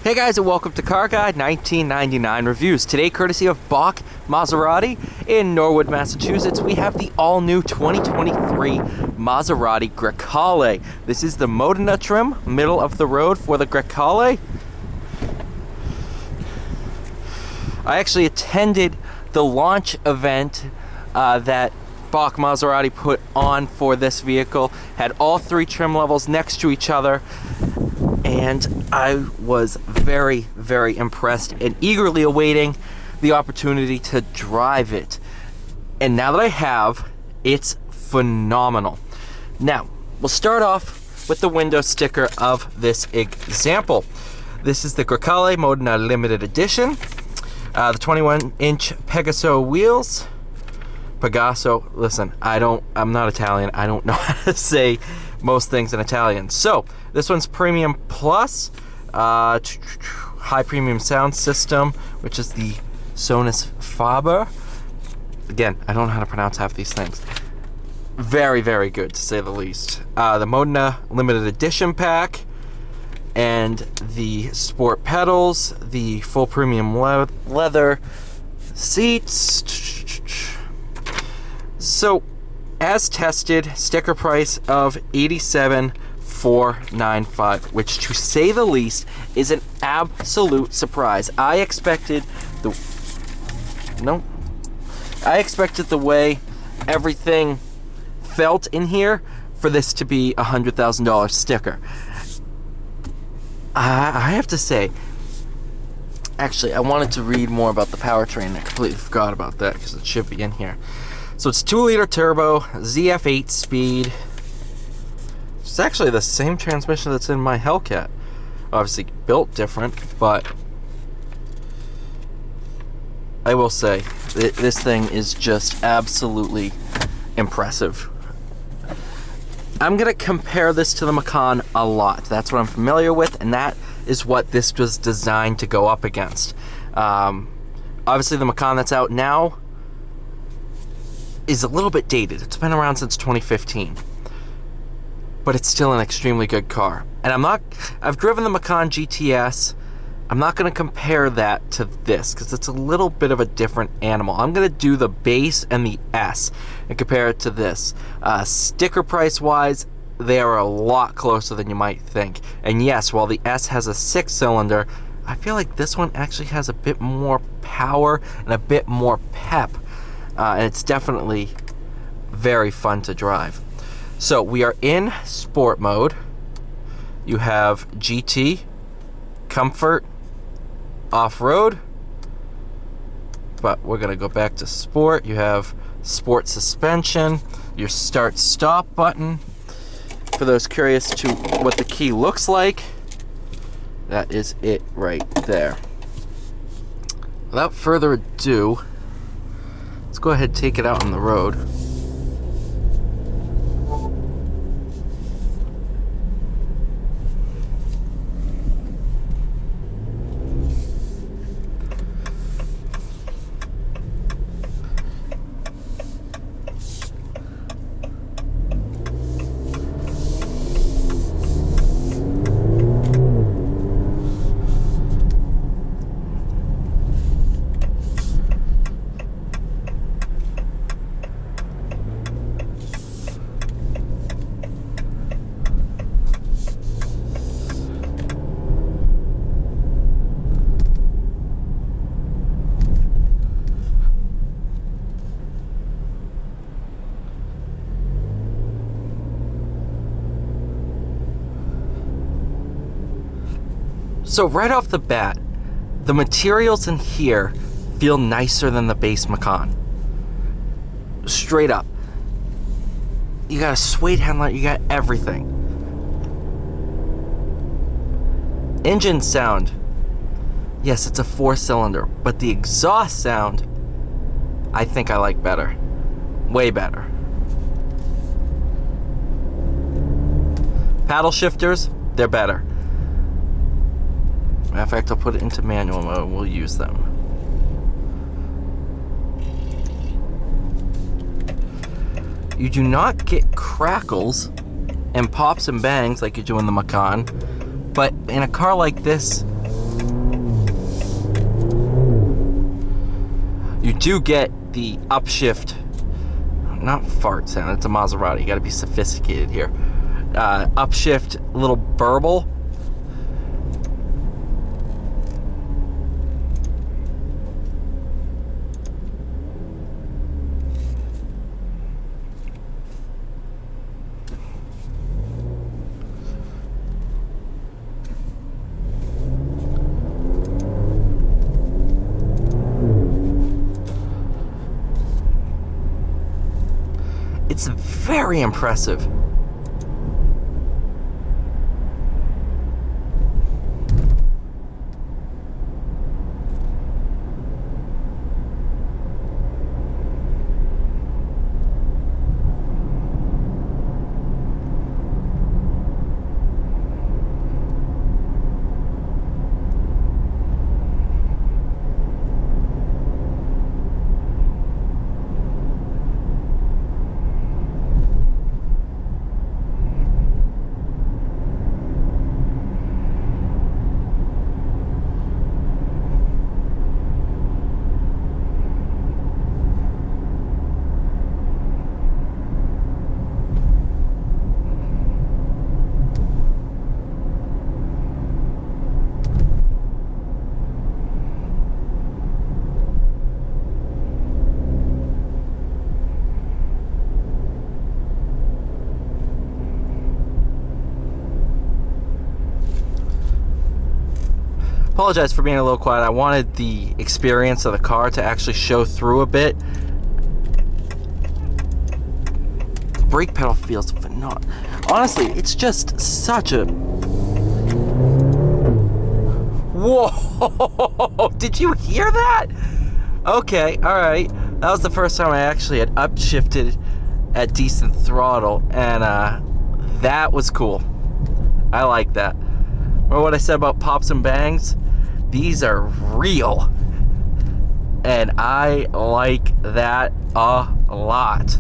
Hey guys, and welcome to Car Guide 1999 Reviews. Today, courtesy of Bach Maserati in Norwood, Massachusetts, we have the all-new 2023 Maserati Grecale. This is the Modena trim, middle of the road for the Grecale. I actually attended the launch event that Bach Maserati put on for this vehicle. Had all three trim levels next to each other. And I was very, very impressed and eagerly awaiting the opportunity to drive it. And now that I have, it's phenomenal. Now, we'll start off with the window sticker of this example. This is the Grecale Modena Limited Edition. The 21-inch Pegaso wheels. Pegaso, listen, I'm not Italian. I don't know how to say most things in Italian. So, this one's Premium Plus, high premium sound system, which is the Sonus Faber. Again, I don't know how to pronounce half these things. Very, very good, to say the least. The Modena Limited Edition pack, and the sport pedals, the full premium leather seats. So, as tested, sticker price of $87,495, which, to say the least, is an absolute surprise. I expected the way everything felt in here for this to be a $100,000 sticker. I have to say, actually, I wanted to read more about the powertrain. I completely forgot about that because it should be in here. So it's 2-liter turbo, ZF8 speed. It's actually the same transmission that's in my Hellcat. Obviously built different, but I will say this thing is just absolutely impressive. I'm going to compare this to the Macan a lot. That's what I'm familiar with, and that is what this was designed to go up against. Obviously the Macan that's out now is a little bit dated. It's been around since 2015. But it's still an extremely good car. And I've driven the Macan GTS. I'm not going to compare that to this because it's a little bit of a different animal. I'm going to do the base and the S and compare it to this. Sticker price wise, they are a lot closer than you might think. And yes, while the S has a 6-cylinder, I feel like this one actually has a bit more power and a bit more pep. And it's definitely very fun to drive. So we are in sport mode. You have GT, comfort, off-road, but we're gonna go back to sport. You have sport suspension, your start-stop button. For those curious to what the key looks like, that is it right there. Without further ado, let's go ahead and take it out on the road. So right off the bat, the materials in here feel nicer than the base Macan. Straight up. You got a suede headlight, you got everything. Engine sound. Yes, it's a 4-cylinder, but the exhaust sound, I think I like better. Way better. Paddle shifters, they're better. Matter of fact, I'll put it into manual mode. We'll use them. You do not get crackles and pops and bangs like you do in the Macan, but in a car like this, You do get the upshift, not fart sound, it's a Maserati, you gotta be sophisticated here. Upshift, little burble. It's very impressive. Apologize for being a little quiet. I wanted the experience of the car to actually show through a bit. The brake pedal feels phenomenal. Honestly, it's just such a... Whoa! Did you hear that? Okay, alright. That was the first time I actually had upshifted at decent throttle, and that was cool. I like that. Remember what I said about pops and bangs? These are real, and I like that a lot.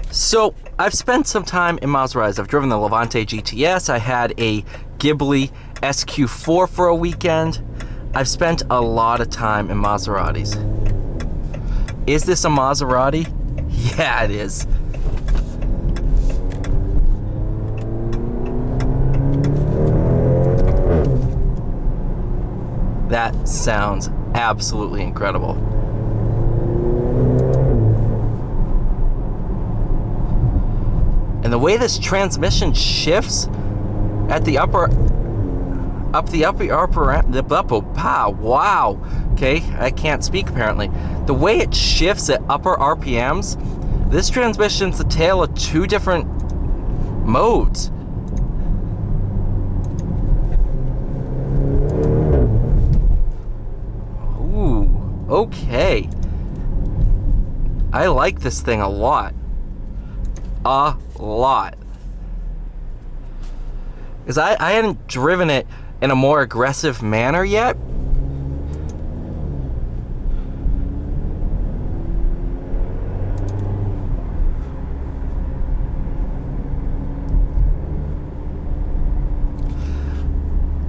So I've spent some time in Maseratis. I've driven the Levante GTS. I had a Ghibli SQ4 for a weekend. I've spent a lot of time in Maseratis. Is this a Maserati? Yeah, it is. That sounds absolutely incredible. And the way this transmission shifts at the upper wow. Okay, I can't speak apparently. The way it shifts at upper RPMs, this transmission's the tale of two different modes. Ooh, okay. I like this thing a lot. A lot. Because I hadn't driven it in a more aggressive manner yet.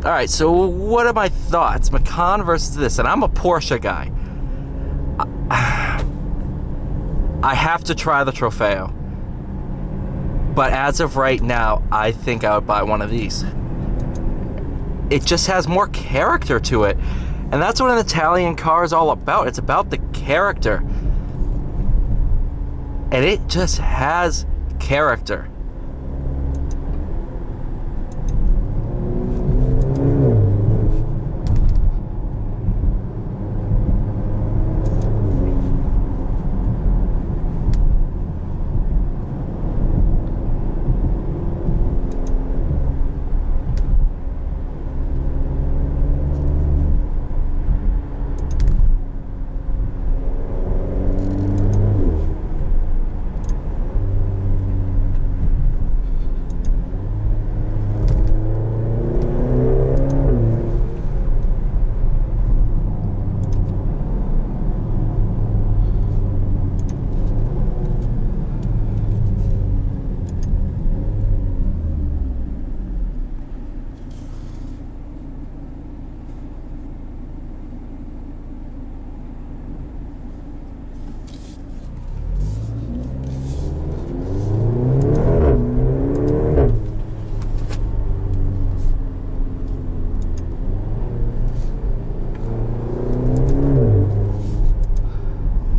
Alright, so what are my thoughts? Macan versus this, and I'm a Porsche guy. I have to try the Trofeo. But as of right now, I think I would buy one of these. It just has more character to it. And that's what an Italian car is all about. It's about the character. And it just has character.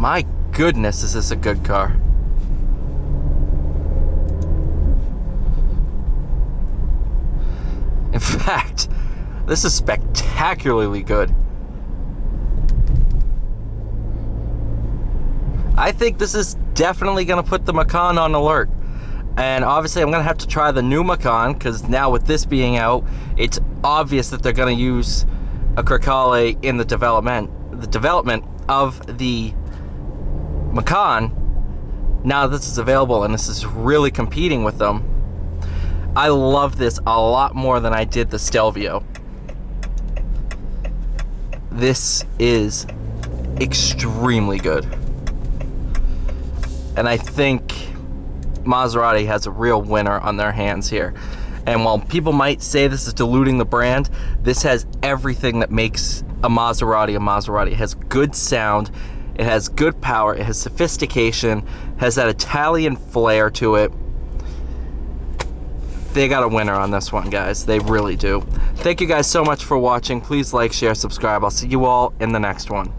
My goodness, is this a good car. In fact, this is spectacularly good. I think this is definitely going to put the Macan on alert. And obviously I'm going to have to try the new Macan, because now with this being out, it's obvious that they're going to use a Grecale in the development of the Macan. Now this is available and this is really competing with them. I love this a lot more than I did the Stelvio. This is extremely good. And I think Maserati has a real winner on their hands here. And while people might say this is diluting the brand, this has everything that makes a Maserati a Maserati. It has good sound, it has good power, it has sophistication, has that Italian flair to it. They got a winner on this one, guys. They really do. Thank you guys so much for watching. Please like, share, subscribe. I'll see you all in the next one.